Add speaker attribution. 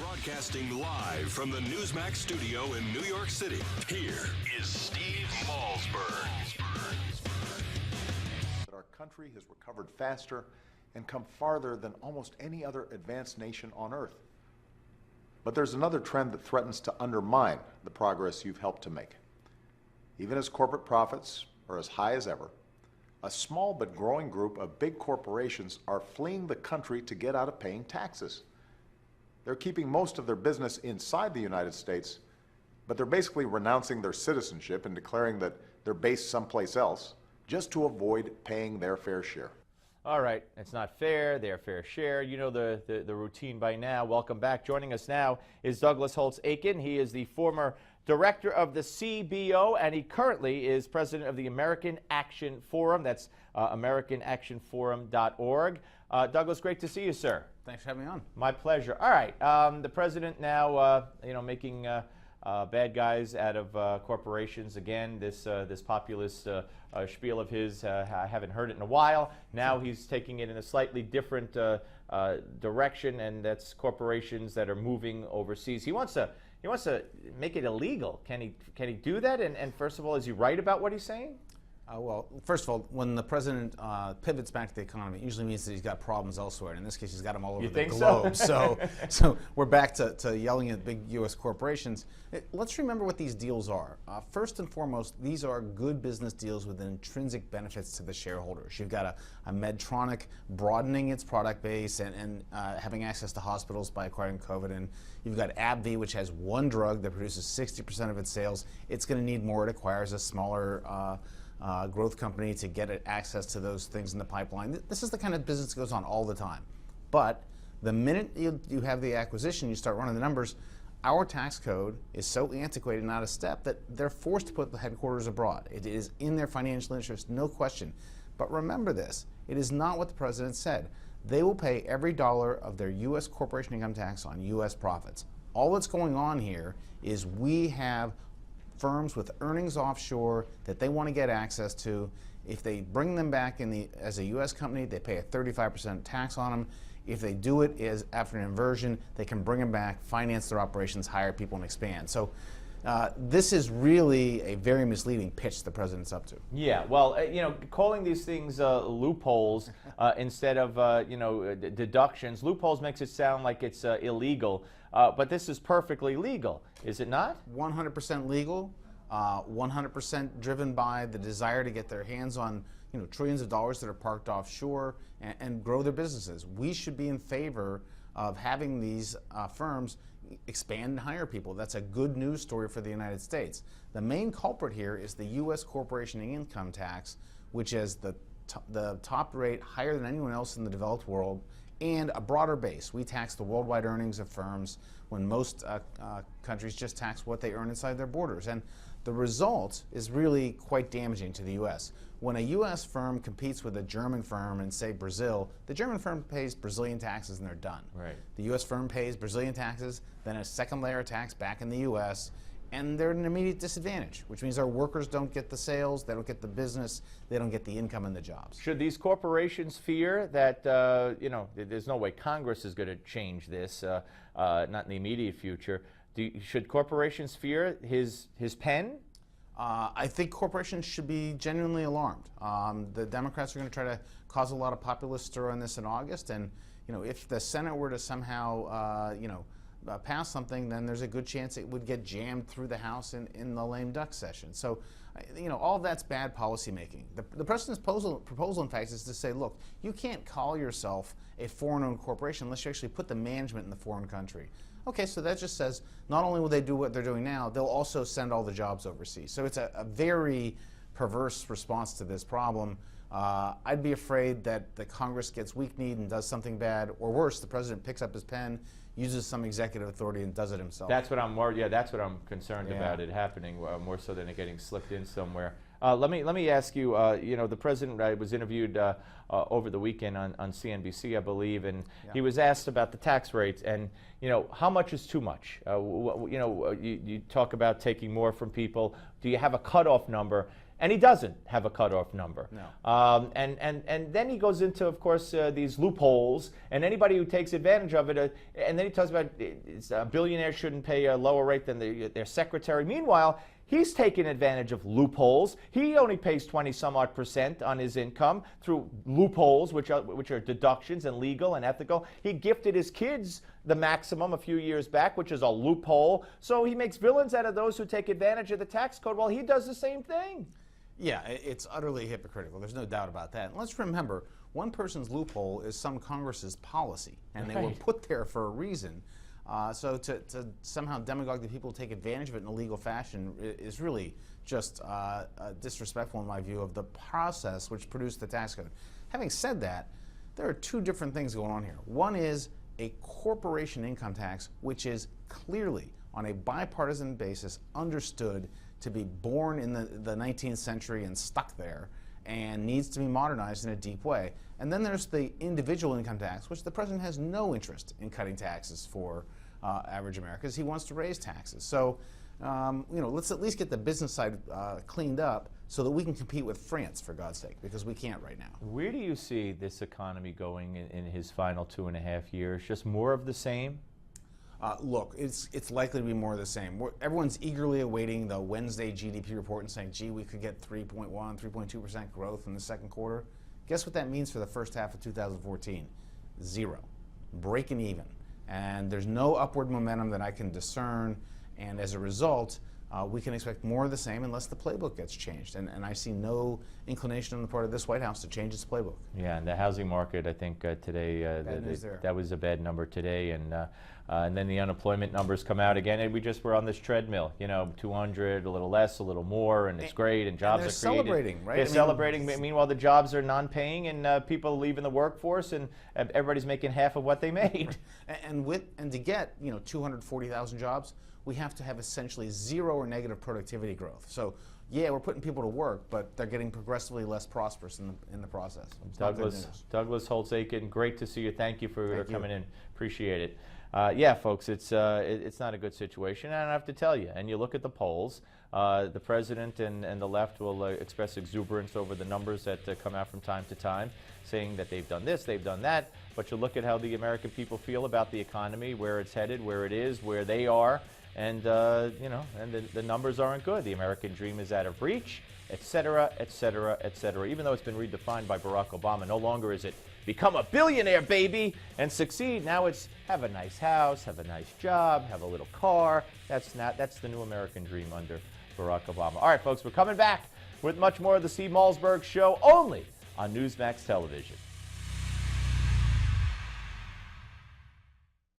Speaker 1: Broadcasting live from the Newsmax studio in New York City, here is Steve Malzberg.
Speaker 2: Our country has recovered faster and come farther than almost any other advanced nation on earth. But there's another trend that threatens to undermine the progress you've helped to make. Even as corporate profits are as high as ever, a small but growing group of big corporations are fleeing the country to get out of paying taxes. They're keeping most of their business inside the United States, but they're basically renouncing their citizenship and declaring that they're based someplace else just to avoid paying their fair share.
Speaker 3: All right, it's not fair, their fair share. You know the routine by now. Welcome back. Joining us now is Douglas Holtz-Aiken. He is the former director of the CBO, and he currently is president of the American Action Forum. That's AmericanActionForum.org. Douglas, great to see you, sir.
Speaker 4: Thanks for having me on.
Speaker 3: My pleasure. All right, the president now, making bad guys out of corporations again. This populist spiel of his, I haven't heard it in a while. Now he's taking it in a slightly different direction, and that's corporations that are moving overseas. He wants to make it illegal. Can he do that? And first of all, is he right about what he's saying?
Speaker 4: Well, first of all, when the president pivots back to the economy, it usually means that he's got problems elsewhere. And in this case, he's got them all over the globe. So we're back to yelling at big U.S. corporations. Let's remember what these deals are. First and foremost, these are good business deals with intrinsic benefits to the shareholders. You've got a Medtronic broadening its product base and having access to hospitals by acquiring COVID. And you've got AbbVie, which has one drug that produces 60% of its sales. It's going to need more. It acquires a smaller growth company to get it access to those things in the pipeline. This is the kind of business that goes on all the time. But the minute you have the acquisition, you start running the numbers, our tax code is so antiquated and out of step that they're forced to put the headquarters abroad. It is in their financial interest, no question. But remember this, it is not what the president said. They will pay every dollar of their U.S. corporation income tax on U.S. profits. All that's going on here is we have firms with earnings offshore that they want to get access to. If they bring them back as a U.S. company, they pay a 35% tax on them. If they do it after an inversion, they can bring them back, finance their operations, hire people, and expand. So this is really a very misleading pitch the president's up to.
Speaker 3: Yeah, well, calling these things loopholes instead of deductions. Loopholes makes it sound like it's illegal, but this is perfectly legal, is it not?
Speaker 4: 100% legal, 100% driven by the desire to get their hands on trillions of dollars that are parked offshore and grow their businesses. We should be in favor of having these firms expand and hire people. That's a good news story for the United States. The main culprit here is the U.S. corporation income tax, which is the top rate, higher than anyone else in the developed world, and a broader base. We tax the worldwide earnings of firms when most countries just tax what they earn inside their borders. And the result is really quite damaging to the U.S. When a U.S. firm competes with a German firm in, say, Brazil, the German firm pays Brazilian taxes and they're done.
Speaker 3: Right.
Speaker 4: The U.S. firm pays Brazilian taxes, then a second layer of tax back in the U.S., and they're at an immediate disadvantage, which means our workers don't get the sales, they don't get the business, they don't get the income and the jobs.
Speaker 3: Should these corporations fear that, there's no way Congress is going to change this, not in the immediate future. Should corporations fear his pen?
Speaker 4: I think corporations should be genuinely alarmed. The Democrats are going to try to cause a lot of populist stir on this in August, and if the Senate were to somehow pass something, then there's a good chance it would get jammed through the House in the lame duck session. So, all of that's bad policy making. The president's proposal, in fact, is to say, look, you can't call yourself a foreign-owned corporation unless you actually put the management in the foreign country. Okay, so that just says not only will they do what they're doing now, they'll also send all the jobs overseas. So it's a very perverse response to this problem. I'd be afraid that the Congress gets weak-kneed and does something bad, or worse, the president picks up his pen, uses some executive authority, and does it himself.
Speaker 3: That's what I'm worried. Yeah, that's what I'm concerned about it happening more so than it getting slipped in somewhere. Let me ask you. The president was interviewed over the weekend on CNBC, I believe, and he was asked about the tax rates and how much is too much. You talk about taking more from people. Do you have a cutoff number? And he doesn't have a cutoff number.
Speaker 4: No.
Speaker 3: And then he goes into, of course, these loopholes, and anybody who takes advantage of it, and then he talks about billionaires shouldn't pay a lower rate than their secretary. Meanwhile, he's taking advantage of loopholes. He only pays 20-some-odd% on his income through loopholes, which are deductions and legal and ethical. He gifted his kids the maximum a few years back, which is a loophole. So he makes villains out of those who take advantage of the tax code. Well, he does the same thing.
Speaker 4: Yeah, it's utterly hypocritical. There's no doubt about that. And let's remember, one person's loophole is some Congress's policy, and they were put there for a reason. So to somehow demagogue the people who take advantage of it in a legal fashion is really just disrespectful in my view of the process which produced the tax code. Having said that, there are two different things going on here. One is a corporation income tax, which is clearly on a bipartisan basis understood to be born in the 19th century and stuck there and needs to be modernized in a deep way. And then there's the individual income tax, which the president has no interest in cutting taxes for average Americans. He wants to raise taxes. So, let's at least get the business side cleaned up so that we can compete with France, for God's sake, because we can't right now.
Speaker 3: Where do you see this economy going in his final 2.5 years? Just more of the same?
Speaker 4: Look, it's likely to be more of the same. Everyone's eagerly awaiting the Wednesday GDP report and saying, gee, we could get 3.1, 3.2% growth in the second quarter. Guess what that means for the first half of 2014? Zero. Breaking even. And there's no upward momentum that I can discern, and as a result, we can expect more of the same unless the playbook gets changed. And I see no inclination on the part of this White House to change its playbook.
Speaker 3: Yeah, and the housing market, I think today, that was a bad number today. And then the unemployment numbers come out again, and we just were on this treadmill, 200, a little less, a little more, and it's great, and jobs are created.
Speaker 4: They're celebrating, right?
Speaker 3: They're celebrating. Meanwhile, the jobs are non-paying, and people are leaving the workforce, and everybody's making half of what they made.
Speaker 4: And to get 240,000 jobs, we have to have essentially zero or negative productivity growth. So, yeah, we're putting people to work, but they're getting progressively less prosperous in the process.
Speaker 3: Douglas Holtz-Aiken, great to see you. Thank you for coming in. Appreciate it. Yeah, folks, it's not a good situation, and I don't have to tell you. And you look at the polls, the president and the left will express exuberance over the numbers that come out from time to time, saying that they've done this, they've done that. But you look at how the American people feel about the economy, where it's headed, where it is, where they are, and the numbers aren't good. The American dream is out of reach, et cetera, et cetera, et cetera. Even though it's been redefined by Barack Obama, no longer is it become a billionaire, baby, and succeed. Now it's have a nice house, have a nice job, have a little car. That's the new American dream under Barack Obama. All right, folks, we're coming back with much more of the Steve Malzberg Show only on Newsmax Television.